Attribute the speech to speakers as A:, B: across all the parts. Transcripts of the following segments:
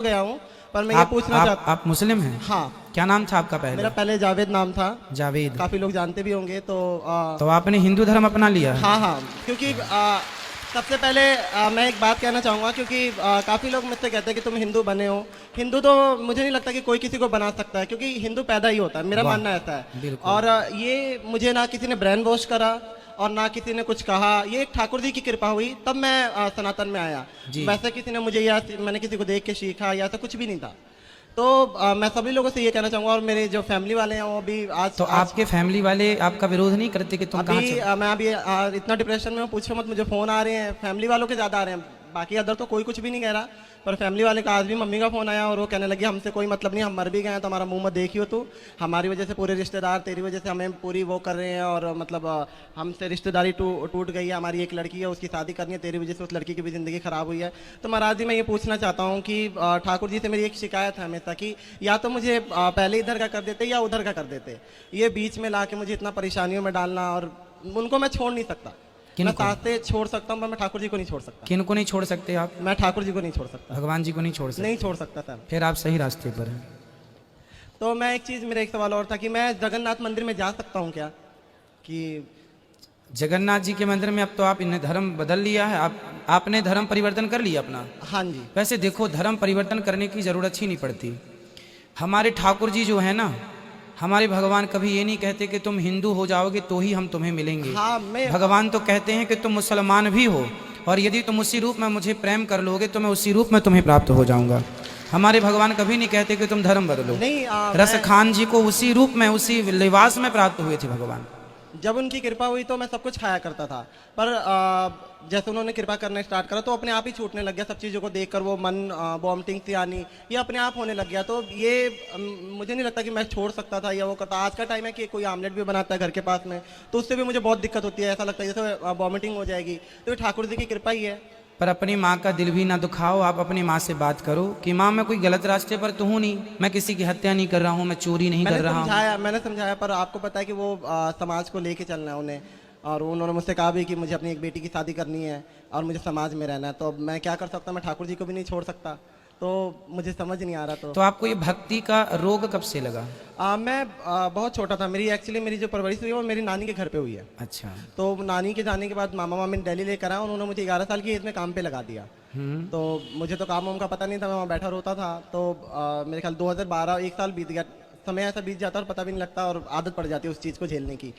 A: गया हूँ, पर मैं ये पूछना चाहता।
B: आप मुस्लिम हैं?
A: हाँ।
B: क्या नाम था आपका पहले?
A: मेरा पहले जावेद नाम था।
B: जावेद।
A: काफी लोग जानते भी होंगे तो
B: तो आपने हिंदू धर्म अपना लिया है?
A: हाँ हाँ, क्योंकि सबसे पहले मैं एक बात कहना चाहूँगा, क्योंकि काफ़ी लोग मुझसे कहते हैं कि तुम हिंदू बने हो। हिंदू तो मुझे नहीं लगता कि कोई किसी को बना सकता है, क्योंकि हिंदू पैदा ही होता है, मेरा
B: वाह,
A: मानना ऐसा है।
B: बिल्कुल।
A: और ये मुझे ना किसी ने ब्रेन वॉश करा और ना किसी ने कुछ कहा, ये एक ठाकुर जी की कृपा हुई तब मैं सनातन में आया।
B: जी।
A: वैसे किसी ने मुझे या मैंने किसी को देख के सीखा या ऐसा कुछ भी नहीं था। तो मैं सभी लोगों से ये कहना चाहूँगा, और मेरे जो फैमिली वाले हैं वो भी आज
B: तो
A: आज
B: आपके फैमिली वाले आपका विरोध नहीं करते कि तुम कहाँ
A: अभी
B: चल?
A: मैं अभी इतना डिप्रेशन में हूँ, पूछो मत। मुझे फ़ोन आ रहे हैं, फैमिली वालों के ज़्यादा आ रहे हैं, बाकी अदर तो कोई कुछ भी नहीं कह रहा, पर फैमिली वाले का आज भी मम्मी का फ़ोन आया और वो कहने लगी हमसे कोई मतलब नहीं, हम मर भी गए हैं तो हमारा मुंह मत देखियो तू। हमारी वजह से पूरे रिश्तेदार, तेरी वजह से हमें पूरी वो कर रहे हैं, और मतलब हमसे रिश्तेदारी टूट गई है। हमारी एक लड़की है, उसकी शादी करनी है, तेरी वजह से उस लड़की की भी ज़िंदगी ख़राब हुई है। तो महाराज जी, मैं ये पूछना चाहता हूँ कि ठाकुर जी से मेरी एक शिकायत है हमेशा कि या तो मुझे पहले इधर का कर देते या उधर का कर देते। ये बीच में ला के मुझे इतना परेशानियों में डालना, और उनको मैं छोड़ नहीं सकता। मैं साथे छोड़ सकता हूँ, पर मैं ठाकुर जी को नहीं छोड़ सकता।
B: किन को नहीं छोड़ सकते आप?
A: मैं ठाकुर जी को नहीं छोड़ सकता,
B: भगवान जी को नहीं छोड़ सकते?
A: नहीं छोड़ सकता था।
B: फिर आप सही रास्ते पर हैं।
A: तो मैं एक चीज़, मेरा एक सवाल और था कि मैं जगन्नाथ मंदिर में जा सकता हूँ क्या? कि
B: जगन्नाथ जी के मंदिर में अब तो आप इन्हें धर्म बदल लिया है, आपने धर्म परिवर्तन कर लिया अपना।
A: हाँ जी।
B: वैसे देखो, धर्म परिवर्तन करने की जरूरत ही नहीं पड़ती। हमारे ठाकुर जी जो है ना, हमारे भगवान कभी ये नहीं कहते कि तुम हिंदू हो जाओगे तो ही हम तुम्हें मिलेंगे।
A: हाँ,
B: भगवान तो कहते हैं कि तुम मुसलमान भी हो, और यदि तुम उसी रूप में मुझे प्रेम कर लोगे तो मैं उसी रूप में तुम्हें प्राप्त हो जाऊंगा। हमारे भगवान कभी नहीं कहते कि तुम धर्म बदलो।
A: नहीं
B: रस खान जी को उसी रूप में, उसी लिबास में प्राप्त हुए थे भगवान।
A: जब उनकी कृपा हुई तो मैं सब कुछ खाया करता था, पर जैसे उन्होंने कृपा करना स्टार्ट करा तो अपने आप ही छूटने लग गया। सब चीज़ों को देखकर वो मन वॉमिटिंग सी आनी, ये अपने आप होने लग गया। तो ये मुझे नहीं लगता कि मैं छोड़ सकता था या वो करता। आज का टाइम है कि कोई आमलेट भी बनाता है घर के पास में तो उससे भी मुझे बहुत दिक्कत होती है, ऐसा लगता है जैसे वॉमिटिंग हो जाएगी। तो ये ठाकुर जी की कृपा ही है।
B: पर अपनी माँ का दिल भी ना दुखाओ। आप अपनी माँ से बात करो कि माँ, मैं कोई गलत रास्ते पर तो हूँ नहीं, मैं किसी की हत्या नहीं कर रहा हूँ, मैं चोरी नहीं कर रहा हूँ।
A: मैंने समझाया, पर आपको पता है कि वो समाज को लेके चलना है उन्हें, और उन्होंने मुझसे कहा भी कि मुझे अपनी एक बेटी की शादी करनी है और मुझे समाज में रहना है। तो अब मैं क्या कर सकता, मैं ठाकुर जी को भी नहीं छोड़ सकता। तो मुझे समझ नहीं आ रहा।
B: तो आपको ये भक्ति का रोग कब से लगा?
A: मैं बहुत छोटा था। मेरी जो परवरिश हुई है वो मेरी नानी के घर पे हुई है।
B: अच्छा।
A: तो नानी के जाने के बाद मामा मामी दिल्ली लेकर आया, उन्होंने मुझे 11 साल की एज में काम पे लगा दिया। तो मुझे तो काम वाम का पता नहीं था, मैं वहाँ बैठा रोता था। तो मेरे ख्याल 2012, एक साल बीत गया। समय ऐसा बीत जाता और पता भी नहीं लगता, और आदत पड़ जाती है उस चीज़ को झेलने की।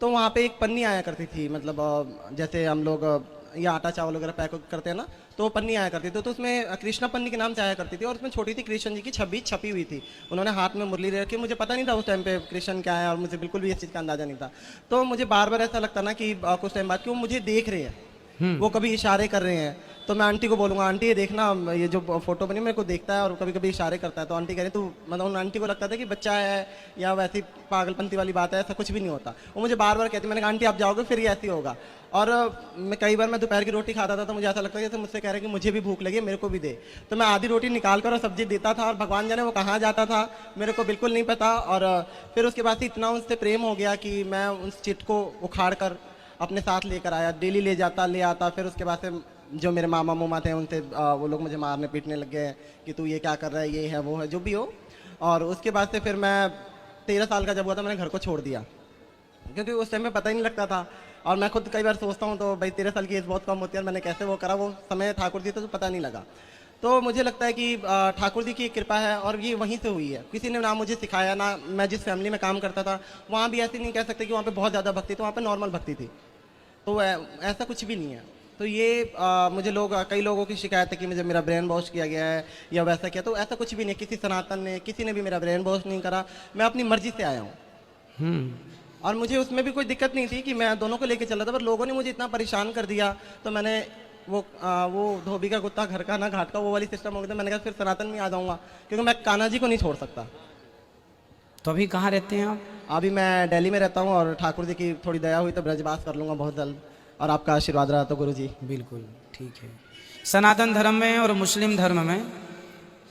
A: तो वहाँ पे एक पन्नी आया करती थी, मतलब जैसे हम लोग ये आटा चावल वगैरह पैक करते हैं ना, तो वो पन्नी आया करती थी। तो उसमें कृष्णा पन्नी के नाम से आया करती थी, और उसमें छोटी सी कृष्ण जी की छवि छपी हुई थी। उन्होंने हाथ में मुरली रखी। मुझे पता नहीं था उस टाइम पे कृष्ण क्या है, और मुझे बिल्कुल भी इस चीज़ का अंदाजा नहीं था। तो मुझे बार बार ऐसा लगता ना कि कुछ टाइम बाद कि वो मुझे देख रहे हैं, वो कभी इशारे कर रहे हैं। तो मैं आंटी को बोलूँगा, आंटी ये देखना, ये जो फोटो बनी मेरे को देखता है और कभी कभी इशारे करता है। तो आंटी कह रही तू, मतलब उन आंटी को लगता था कि बच्चा है या वैसी पागलपंती वाली बात है, ऐसा कुछ भी नहीं होता। वो मुझे बार बार कहती। मैंने कहा आंटी आप जाओगे फिर ये ऐसे होगा। और मैं कई बार मैं दोपहर की रोटी खाता था तो मुझे ऐसा लगता है जैसे मुझसे कह रहे कि मुझे भी भूख लगी है, मेरे को भी दे। तो मैं आधी रोटी निकाल कर और सब्जी देता था, और भगवान जाने वो कहाँ जाता था मेरे को बिल्कुल नहीं पता। और फिर उसके बाद से इतना उनसे प्रेम हो गया कि मैं उस चिट को उखाड़ कर अपने साथ लेकर आया, डेली ले आता। फिर उसके बाद से जो मेरे मामा मुमा थे उनसे वो लोग मुझे मारने पीटने लग गए कि तू ये क्या कर रहा है, ये है वो है, जो भी हो। और उसके बाद से फिर मैं 13 साल का जब हुआ था मैंने घर को छोड़ दिया, क्योंकि उस टाइम में पता ही नहीं लगता था। और मैं खुद कई बार सोचता हूँ तो भाई 13 साल की एज बहुत कम होती है, और मैंने कैसे वो करा। वो समय ठाकुर जी तो पता नहीं लगा। तो मुझे लगता है कि ठाकुर जी की कृपा है, और ये वहीं से हुई है। किसी ने ना मुझे सिखाया, ना मैं जिस फैमिली में काम करता था वहाँ भी ऐसे नहीं कह सकते कि वहाँ पे बहुत ज़्यादा भक्ति थी, वहाँ पे नॉर्मल भक्ति थी। तो ऐसा कुछ भी नहीं है। तो ये मुझे कई लोगों की शिकायत है कि मुझे मेरा ब्रेन वॉश किया गया है या वैसा किया। तो ऐसा कुछ भी नहीं, किसी सनातन ने, किसी ने भी मेरा ब्रेन वॉश नहीं करा। मैं अपनी मर्जी से आया हूँ, और मुझे उसमें भी कोई दिक्कत नहीं थी कि मैं दोनों को लेके चल रहा था। पर लोगों ने मुझे इतना परेशान कर दिया, तो मैंने वो धोबी का कुत्ता घर का ना घाट का, वो वाली सिस्टम हो गया। मैंने कहा फिर सनातन में आ जाऊँगा, क्योंकि मैं कान्हा जी को नहीं छोड़ सकता।
B: तो अभी कहाँ रहते हैं आप?
A: अभी मैं दिल्ली में रहता हूँ, और ठाकुर जी की थोड़ी दया हुई तो ब्रजवास कर लूँगा बहुत जल्द, और आपका आशीर्वाद रहा तो गुरु जी।
B: बिल्कुल ठीक है। सनातन धर्म में और मुस्लिम धर्म में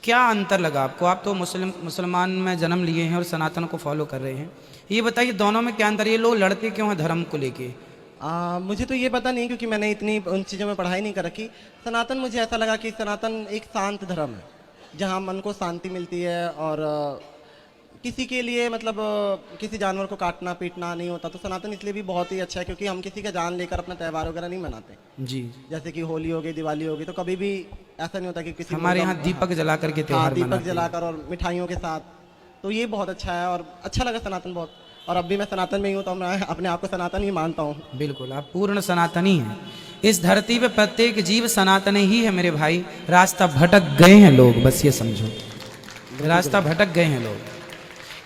B: क्या अंतर लगा आपको? आप तो मुसलमान में जन्म लिए हैं और सनातन को फॉलो कर रहे हैं, ये बताइए दोनों में क्या अंतर? ये लोग लड़ते क्यों हैं धर्म को लेके?
A: मुझे तो ये पता नहीं, क्योंकि मैंने इतनी उन चीज़ों में पढ़ाई नहीं कर रखी। सनातन मुझे ऐसा लगा कि सनातन एक शांत धर्म है, जहाँ मन को शांति मिलती है और किसी के लिए मतलब किसी जानवर को काटना पीटना नहीं होता। तो सनातन इसलिए भी बहुत ही अच्छा है क्योंकि हम किसी का जान लेकर अपना त्यौहार वगैरह नहीं मनाते।
B: जी,
A: जैसे कि होली हो गई, दिवाली हो गई, तो कभी भी ऐसा नहीं होता कि किसी
B: हमारे यहाँ दीपक जला करके
A: हाँ,
B: त्योहार
A: दीपक
B: मनाते हैं।
A: जलाकर और मिठाइयों के साथ। तो ये बहुत अच्छा है और अच्छा लगा सनातन बहुत। और अब भी मैं सनातन में ही हूँ तो मैं अपने आप को सनातन ही मानता हूँ।
B: बिल्कुल, आप पूर्ण सनातनी हैं। इस धरती पे प्रत्येक जीव सनातन ही है मेरे भाई। रास्ता भटक गए हैं लोग, बस ये समझो, रास्ता भटक गए हैं लोग।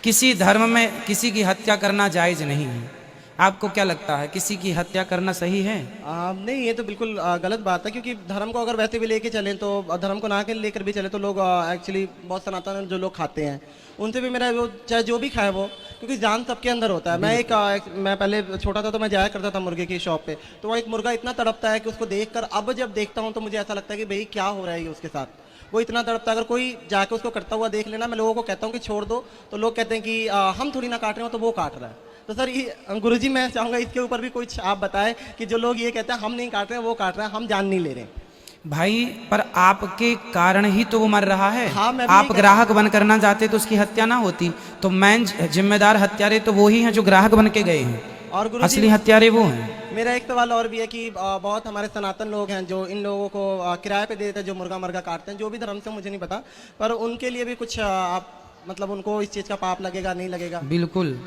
B: किसी धर्म में किसी की हत्या करना जायज नहीं है। आपको क्या लगता है, किसी की हत्या करना सही है?
A: नहीं, ये तो बिल्कुल गलत बात है क्योंकि धर्म को अगर वैसे भी लेके चलें तो धर्म को ना के लेकर भी चले तो लोग एक्चुअली बहुत सनातन जो लोग खाते हैं उनसे भी मेरा वो चाहे जो भी खाए वो, क्योंकि जान सबके अंदर होता है। मैं पहले छोटा था तो मैं जाया करता था मुर्गे की शॉप पे, तो वहाँ एक मुर्गा इतना तड़पता है कि उसको देखकर अब जब देखता हूँ तो मुझे ऐसा लगता है कि भाई क्या हो रहा है ये उसके साथ। वो इतना तड़पता है, अगर कोई जाके उसको करता हुआ देख लेना, मैं लोगों को कहता हूँ कि छोड़ दो, तो लोग कहते हैं कि हम थोड़ी ना काट रहे हो, तो वो काट रहा है। तो सर ये गुरुजी मैं चाहूँगा इसके ऊपर भी कुछ आप बताएं कि जो लोग ये कहते हैं हम नहीं काट रहे हैं, वो काट रहे हैं, हम जान नहीं ले रहे हैं।
B: भाई पर आपके कारण ही तो वो मर रहा है।
A: हाँ, मैं भी
B: आप
A: यही
B: ग्राहक बन करना चाहते तो उसकी हत्या ना होती। तो मेन जिम्मेदार हत्यारे तो वो ही हैं जो ग्राहक बन के गए हैं।
A: और गुरुजी
B: असली हत्यारे वो हैं।
A: मेरा एक सवाल और भी है कि बहुत हमारे सनातन लोग हैं जो इन लोगों को किराए पे दे देते हैं, जो मुर्गा मर्गा काटते हैं, जो भी धर्म से मुझे नहीं पता, पर उनके लिए भी कुछ आप मतलब उनको इस चीज़ का पाप लगेगा नहीं लगेगा?
B: बिल्कुल,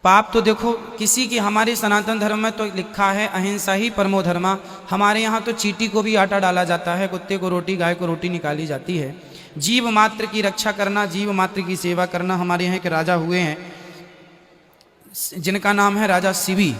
B: पाप तो देखो किसी की, हमारे सनातन धर्म में तो लिखा है अहिंसा ही परमो धर्मा। हमारे यहाँ तो चींटी को भी आटा डाला जाता है, कुत्ते को रोटी, गाय को रोटी निकाली जाती है। जीव मात्र की रक्षा करना, जीव मात्र की सेवा करना। हमारे यहाँ के राजा हुए हैं जिनका नाम है राजा शिवी,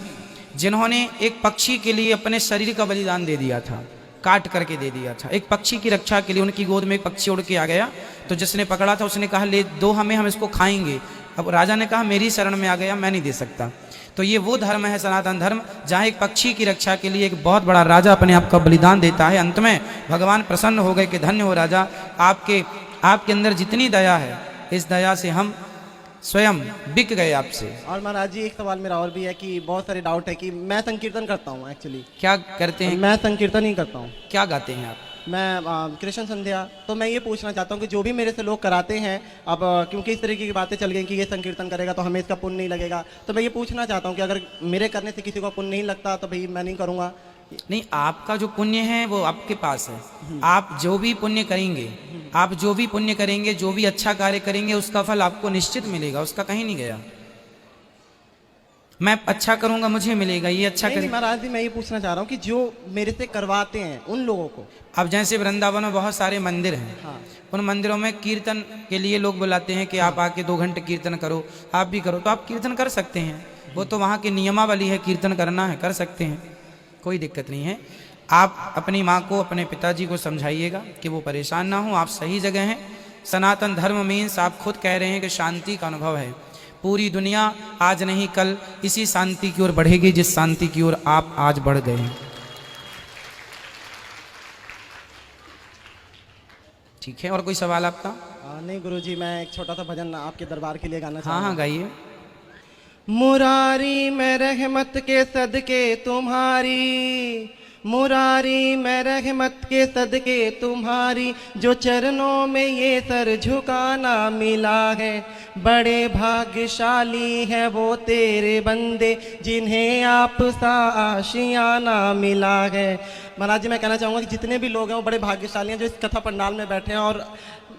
B: जिन्होंने एक पक्षी के लिए अपने शरीर का बलिदान दे दिया था, काट करके दे दिया था। एक पक्षी की रक्षा के लिए उनकी गोद में एक पक्षी उड़ के आ गया, तो जिसने पकड़ा था उसने कहा ले दो हमें, हम इसको खाएंगे। अब राजा ने कहा मेरी शरण में आ गया, मैं नहीं दे सकता। तो ये वो धर्म है सनातन धर्म, जहाँ एक पक्षी की रक्षा के लिए एक बहुत बड़ा राजा अपने आप का बलिदान देता है। अंत में भगवान प्रसन्न हो गए कि धन्य हो राजा, आपके अंदर जितनी दया है, इस दया से हम स्वयं बिक गए आपसे।
A: और महाराज जी एक सवाल मेरा और भी है कि बहुत सारे डाउट है कि मैं संकीर्तन करता हूँ एक्चुअली।
B: क्या करते हैं?
A: मैं संकीर्तन ही करता हूँ।
B: क्या गाते हैं आप?
A: मैं कृष्ण संध्या। तो मैं ये पूछना चाहता हूँ कि जो भी मेरे से लोग कराते हैं, अब क्योंकि इस तरीके की बातें चल गई कि ये संकीर्तन करेगा तो हमें इसका पुण्य नहीं लगेगा, तो मैं ये पूछना चाहता हूँ कि अगर मेरे करने से किसी को पुण्य नहीं लगता तो भाई मैं नहीं करूँगा।
B: नहीं, आपका जो पुण्य है वो आपके पास है। आप जो भी पुण्य करेंगे, आप जो भी पुण्य करेंगे, जो भी अच्छा कार्य करेंगे, उसका फल आपको निश्चित मिलेगा, उसका कहीं नहीं गया। मैं अच्छा करूंगा मुझे मिलेगा, ये अच्छा
A: नहीं महाराज जी मैं ये पूछना चाह रहा हूँ कि जो मेरे से करवाते हैं उन लोगों को।
B: अब जैसे वृंदावन में बहुत सारे मंदिर हैं,
A: हाँ।
B: उन मंदिरों में कीर्तन के लिए लोग बुलाते हैं कि आप आके 2 घंटे कीर्तन करो, आप भी करो, तो आप कीर्तन कर सकते हैं। वो तो वहाँ की नियमावली है, कीर्तन करना है, कर सकते हैं, कोई दिक्कत नहीं है। आप अपनी माँ को, अपने पिताजी को समझाइएगा कि वो परेशान ना हो, आप सही जगह हैं। सनातन धर्म मीन्स आप खुद कह रहे हैं कि शांति का अनुभव है। पूरी दुनिया आज नहीं कल इसी शांति की ओर बढ़ेगी जिस शांति की ओर आप आज बढ़ गए हैं। ठीक है, और कोई सवाल आपका?
A: नहीं गुरुजी, मैं एक छोटा सा भजन आपके दरबार के लिए गाना चाहूँगा।
B: हाँ गाइए।
A: मुरारी में रहमत के सदके तुम्हारी, मुरारी में रहमत के सदके तुम्हारी, जो चरणों में ये सर झुकाना मिला है, बड़े भाग्यशाली है वो तेरे बंदे जिन्हें आप सा आशियाना मिला है। महाराज जी मैं कहना चाहूँगा कि जितने भी लोग हैं वो बड़े भाग्यशाली हैं जो इस कथा पंडाल में बैठे हैं, और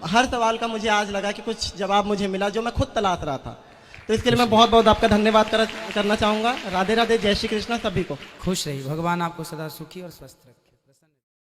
A: हर सवाल का मुझे आज लगा कि कुछ जवाब मुझे मिला जो मैं खुद तलाश रहा था। तो इसके लिए मैं बहुत बहुत आपका धन्यवाद करना चाहूँगा। राधे राधे, जय श्री कृष्ण सभी को।
B: खुश रहिए, भगवान आपको सदा सुखी और स्वस्थ रखे।